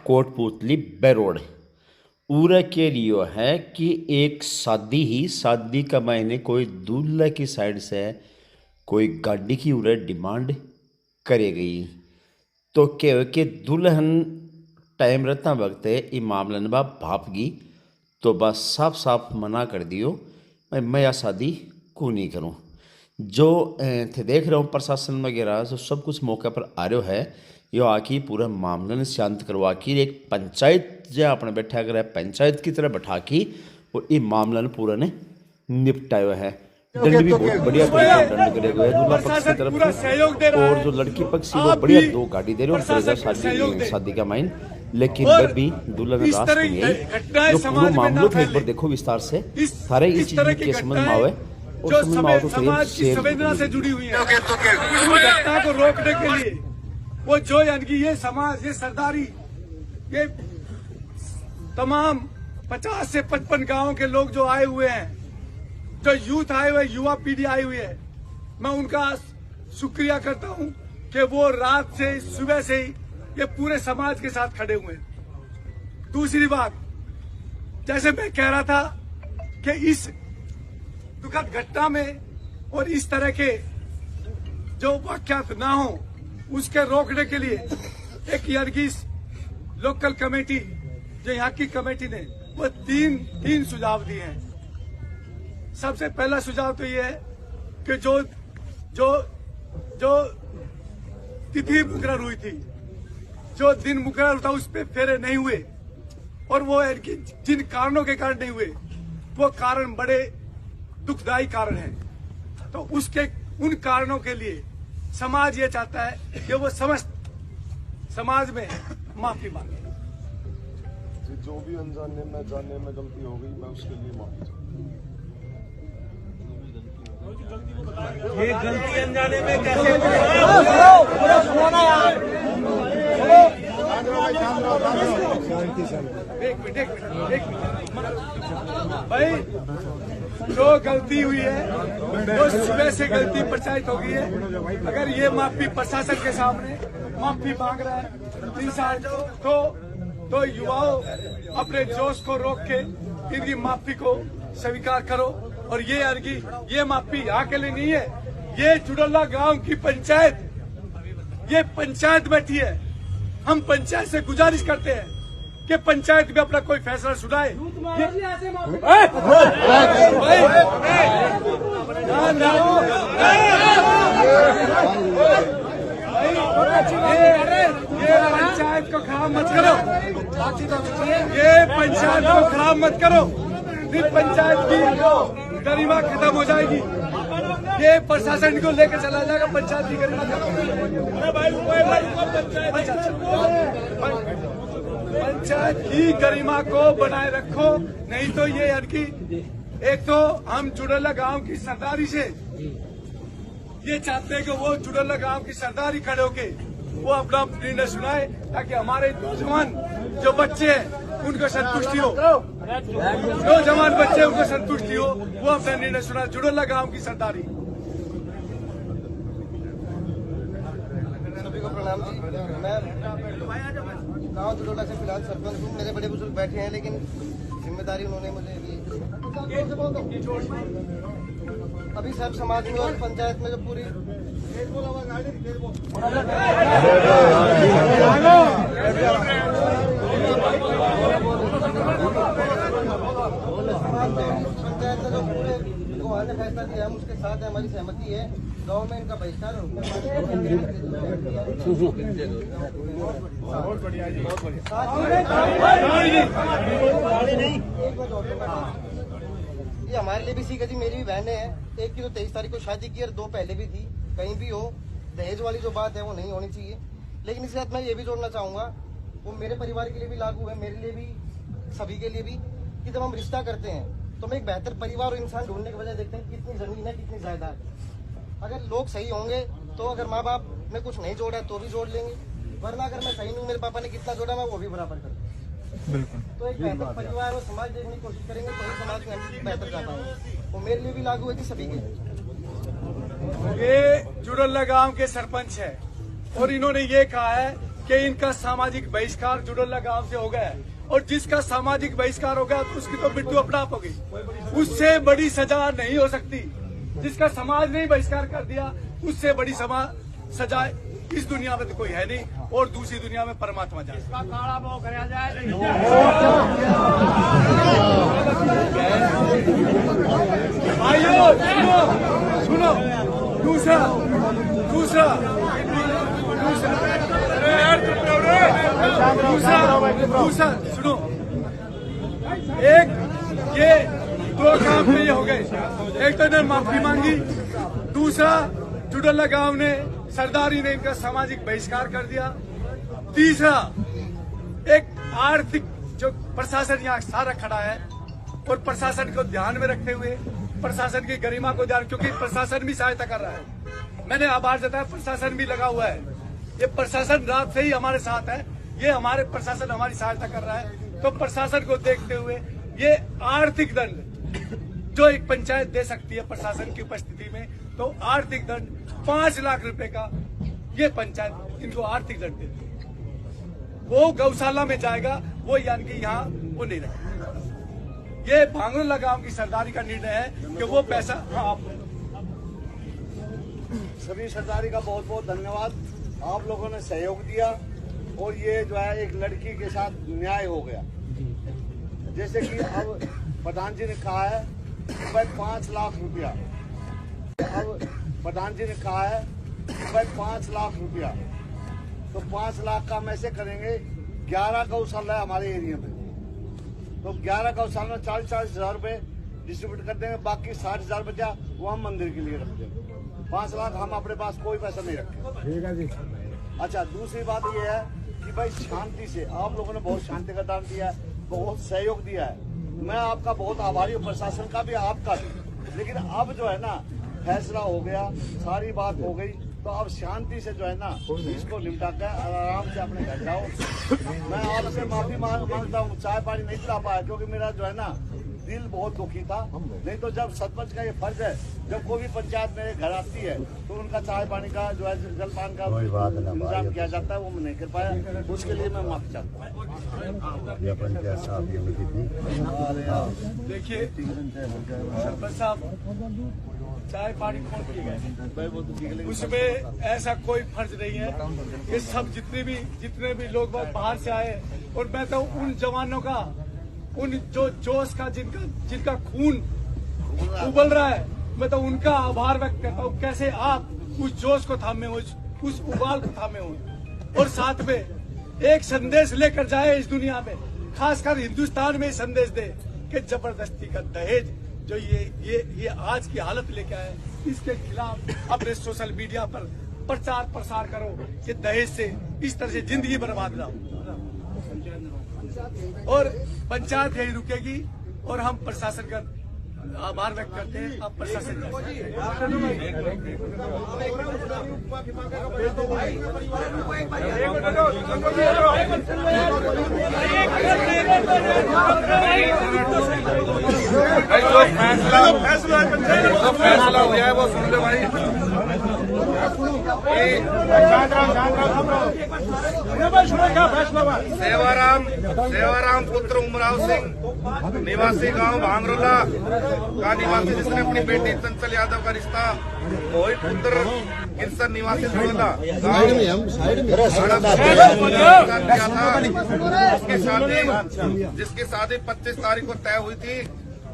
कोटपुतली बैरोड उरे के लिए है कि एक शादी का मैंने कोई दूल्हे की साइड से कोई गाड़ी की उरे डिमांड करे गई तो क्या कि दुल्हन टाइम रहता वक्त ये मामला बा भापगी तो बस साफ साफ मना कर दियो मैं यह शादी को नहीं करूँ। जो थे देख रहा हूँ प्रशासन वगैरह जो सब कुछ मौके पर आ रहा है यो आके पूरा मामला ने शांत करवा के एक पंचायत जो अपने बैठा कर पंचायत की तरह बैठा के और ये मामला ने पूरा ने निपटाया है। दंड भी बहुत बढ़िया दंड करे हुए दूल्हा पक्ष की तरफ से और जो लड़की पक्ष वो बढ़िया 2 गाड़ी दे रहे हो शादी का माइन लेकिन भी दूल्हा ने रास नहीं आई। जो पूरा मामला था एक बार देखो विस्तार से सारे इस चीज के समझ में आवे और समझ में आओ तो समाज की संवेदना से जुड़ी हुई है घटना को रोकने के लिए वो जो यानी कि ये समाज ये सरदारी ये तमाम 50 से 55 गांवों के लोग जो आए हुए हैं जो यूथ आए हुए युवा पीढ़ी आई हुई है मैं उनका शुक्रिया करता हूं कि वो रात से सुबह से ही ये पूरे समाज के साथ खड़े हुए हैं। दूसरी बात जैसे मैं कह रहा था कि इस दुखद घटना में और इस तरह के जो वाकयात ना हो उसके रोकने के लिए एक यानी लोकल कमेटी जो यहाँ की कमेटी ने वो तीन सुझाव दिए हैं। सबसे पहला सुझाव तो ये है कि जो जो जो तिथि मुकर्रर हुई थी जो दिन मुकर्रर था उस पर फेरे नहीं हुए और वो जिन कारणों के कारण नहीं हुए वो कारण बड़े दुखदायी कारण हैं। तो उसके उन कारणों के लिए समाज ये चाहता है कि वो समस्त समाज में माफी मांगे। जो भी अनजाने में जाने में गलती हो गई मैं उसके लिए माफी चाहता हूं। ये गलती अनजाने में कैसे एक मिनट भाई जो गलती हुई है वो सुबह से गलती प्रचारित हो गई है। अगर ये माफी प्रशासन के सामने माफी मांग रहा है इंसान तो युवाओं अपने जोश को रोक के इनकी माफी को स्वीकार करो। और ये माफी यहाँ के लिए नहीं है, ये चुडोला गांव की पंचायत ये पंचायत बैठी है। हम पंचायत से गुजारिश करते हैं कि पंचायत में अपना कोई फैसला सुनाए। ये पंचायत को खराब मत करो, ये पंचायत को खराब मत करो। फिर पंचायत की गरिमा खत्म हो जाएगी। ये प्रशासन को लेकर चला जाएगा पंचायत की गरिमा पंचायत की गरिमा को बनाए रखो। नहीं तो ये एक तो हम चुडोला गांव की सरदारी से ये चाहते हैं कि वो चुडोला गांव की सरदारी खड़े होके वो अपना निर्णय सुनाए ताकि हमारे नौजवान जो बच्चे हैं उनको संतुष्टि हो, नौजवान बच्चे उनको संतुष्टि हो, वो अपना निर्णय सुनाए। चुडोला गांव की सरदारी। सभी को प्रणाम जी। मैं गांव चुडोला से फिलहाल सरपंच हूँ। मेरे बड़े बुजुर्ग बैठे हैं लेकिन जिम्मेदारी उन्होंने मुझे दी। अभी सब समाज में और पंचायत में जो पूरी पंचायत ने जो पूरे को ने फैसला किया हम उसके साथ हमारी सहमति है। गांव में इनका बहिष्कार ये हमारे लिए भी सीखा जी। मेरी भी बहनें हैं, एक की तो 23 तारीख को शादी की और 2 पहले भी थी। कहीं भी हो दहेज वाली जो बात है वो नहीं होनी चाहिए। लेकिन इसके साथ मैं ये भी जोड़ना चाहूंगा वो मेरे परिवार के लिए भी लागू है, मेरे लिए भी, सभी के लिए भी, कि जब हम रिश्ता करते हैं तो हम एक बेहतर परिवार और इंसान ढूंढने के बजाय देखते हैं कितनी जमीन है कितनी जायदाद है। अगर लोग सही होंगे तो अगर माँ बाप ने कुछ नहीं जोड़ा तो भी जोड़ लेंगे, वरना अगर मैं सही नहीं हूँ मेरे पापा ने कितना जोड़ा मैं वो भी बराबर कर दूँ। तो एक बेहतर परिवार और समाज देखने की कोशिश करेंगे तो ही समाज में हम बेहतर कर पाएंगे। वो मेरे लिए भी लागू है कि सभी के। ये चुडोला गांव के सरपंच है और इन्होंने ये कहा है कि इनका सामाजिक बहिष्कार जुड़ोला गांव से हो गया है, और जिसका सामाजिक बहिष्कार हो गया तो उसकी तो मृत्यु अपने आप होगी। उससे बड़ी सजा नहीं हो सकती। जिसका समाज ने बहिष्कार कर दिया उससे बड़ी सजा इस दुनिया में तो कोई है नहीं, और दूसरी दुनिया में परमात्मा जाए। भाइयों सुनो, दूसरा सुनो, एक ये दो काम में ये हो गए। एक तो इन्होंने माफी मांगी, दूसरा जुड़ोला गांव ने सरदारी ने इनका सामाजिक बहिष्कार कर दिया, तीसरा एक आर्थिक जो प्रशासन यहाँ सारा खड़ा है और प्रशासन को ध्यान में रखते हुए, प्रशासन की गरिमा को ध्यान, क्योंकि प्रशासन भी सहायता कर रहा है। मैंने आभार जताया, प्रशासन भी लगा हुआ है। ये प्रशासन रात से ही हमारे साथ है, ये हमारे प्रशासन हमारी सहायता कर रहा है। तो प्रशासन को देखते हुए ये आर्थिक दंड जो एक पंचायत दे सकती है प्रशासन की उपस्थिति में, तो आर्थिक दंड 5 लाख रुपए का ये पंचायत इनको आर्थिक दंड देती है। वो गौशाला में जाएगा, वो यानी कि यहाँ वो नहीं रहेगा। ये भांगरोला गांव की सरदारी का निर्णय है कि वो पैसा सभी सरदारी का बहुत बहुत धन्यवाद। आप लोगों ने सहयोग दिया और ये जो है एक लड़की के साथ न्याय हो गया। जैसे कि अब प्रधान जी ने कहा है 5 लाख रुपया, अब प्रधान जी ने कहा है 5 लाख रुपया, तो 5 लाख का हम ऐसे करेंगे, 11 गौशाला है हमारे एरिया में, तो 11 गौशाला में 40-40 हजार रुपए डिस्ट्रीब्यूट कर देंगे, बाकी 60,000 बचा वो हम मंदिर के लिए रख देंगे। 5 लाख हम अपने पास कोई पैसा नहीं रखें। ठीक है जी। अच्छा, दूसरी बात ये है कि भाई शांति से आप लोगों ने बहुत शांति का दान दिया है, बहुत सहयोग दिया है, मैं आपका बहुत आभारी हूँ, प्रशासन का भी, आपका भी। लेकिन अब जो है ना फैसला हो गया, सारी बात हो गई, तो अब शांति से जो है ना इसको निपटा कर आराम से अपने घर जाओ। मैं आपसे माफी मांगता हूँ, चाय पानी नहीं पिला पाया क्योंकि मेरा जो है ना दिल बहुत दुखी था। नहीं तो जब सरपंच का ये फर्ज है, जब कोई भी पंचायत मेरे घर आती है तो उनका चाय पानी का जो है जलपान का इंतजाम किया जाता है, वो मैं नहीं कर पाया, उसके लिए मैं माफी चाहता हूँ। देखिए सरपंच साहब, चाय पानी कौन पी गए, उसमें ऐसा कोई फर्ज नहीं है। ये सब जितने भी लोग बाहर से आए, और मैं तो उन जवानों का, उन जो जोश का जिनका खून उबल रहा है, मैं तो उनका आभार व्यक्त करता हूँ। कैसे आप उस जोश को थामे हो, उस उबाल को थामे हो, और साथ में एक संदेश लेकर जाए इस दुनिया में, खासकर हिंदुस्तान में संदेश दे कि जबरदस्ती का दहेज जो ये आज की हालत लेके आए, इसके खिलाफ अपने सोशल मीडिया पर प्रचार प्रसार करो कि दहेज से इस तरह से जिंदगी बर्बाद ना हो। और पंचायत यही रुकेगी, और हम प्रशासन का आभार व्यक्त करते हैं। आप प्रशासन फैसला हो गया है वो सुन लो भाई। सेवाराम पुत्र उमराव सिंह निवासी गांव भांगरोला का निवासी, जिसने अपनी बेटी चंचल यादव का रिश्ता मोहित पुत्र किरसन निवासी जुड़ोला किया था, जिसकी शादी 25 तारीख को तय हुई थी।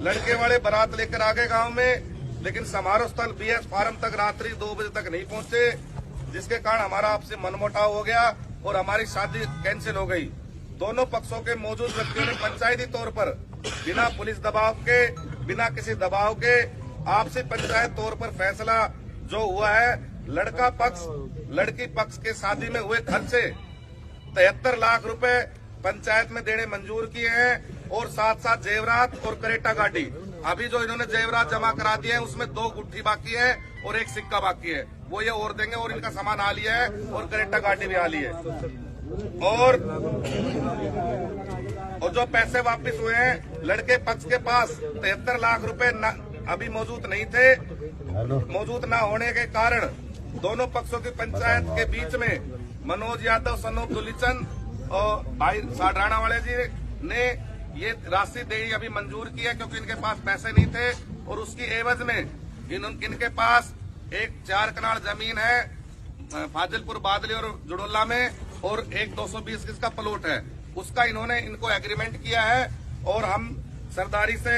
लड़के वाले बारात लेकर आ गए गाँव में, लेकिन समारोह स्थल BS फार्म तक रात्रि 2 बजे तक नहीं पहुंचे, जिसके कारण हमारा आपसे मनमुटाव हो गया और हमारी शादी कैंसिल हो गई। दोनों पक्षों के मौजूद व्यक्तियों ने पंचायती तौर पर बिना पुलिस दबाव के, बिना किसी दबाव के आपसी पंचायत तौर पर फैसला जो हुआ है, लड़का पक्ष लड़की पक्ष के शादी में हुए खर्चे 73 लाख रुपए पंचायत में देने मंजूर किए हैं, और साथ साथ जेवरात और करेटा गाड़ी। अभी जो इन्होंने जेवरात जमा करा दिए हैं उसमें 2 गुट्ठी बाकी है और 1 सिक्का बाकी है, वो ये और देंगे, और इनका सामान आ लिया है और करेटा गाड़ी भी आ ली है। और जो पैसे वापस हुए हैं, लड़के पक्ष के पास 73 लाख रुपए अभी मौजूद नहीं थे। मौजूद न होने के कारण दोनों पक्षों की पंचायत के बीच में मनोज यादव सनोप दुलीचंद और भाई साडराना वाले जी ने ये राशि देनी अभी मंजूर की है, क्योंकि इनके पास पैसे नहीं थे और उसकी एवज में इनके पास एक 4 कनाल जमीन है फाजिलपुर बादली और जुड़ोला में, और एक 220 गज का प्लॉट है, उसका इन्होंने इनको एग्रीमेंट किया है। और हम सरदारी से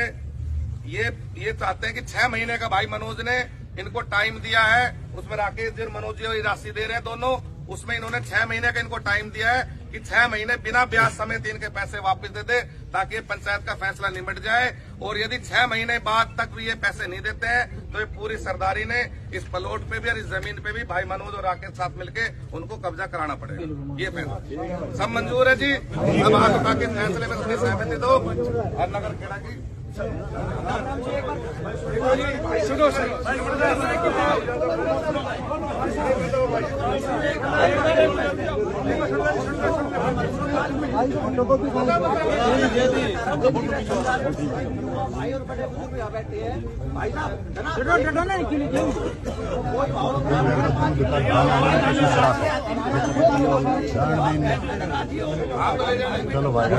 ये चाहते हैं कि 6 महीने का भाई मनोज ने इनको टाइम दिया है, उसमें राकेश जी और मनोज जी राशि दे रहे हैं दोनों, उसमें इन्होंने 6 महीने का इनको टाइम दिया है कि 6 महीने बिना ब्याज समेत इनके पैसे वापस दे दे, ताकि ये पंचायत का फैसला निपट जाए। और यदि 6 महीने बाद तक भी ये पैसे नहीं देते हैं तो ये पूरी सरदारी ने इस प्लॉट पे भी और इस जमीन पे भी भाई मनोज और राकेश साथ मिलके उनको कब्जा कराना पड़ेगा। ये फैसला सब मंजूर है जी। अब हाथ उठा के फैसले में अपनी सहमति दो। और नगर खेड़ा की सुनो सर, भाई और बड़े बुजुर्ग यहाँ बैठे हैं, भाई साहब चलो भाई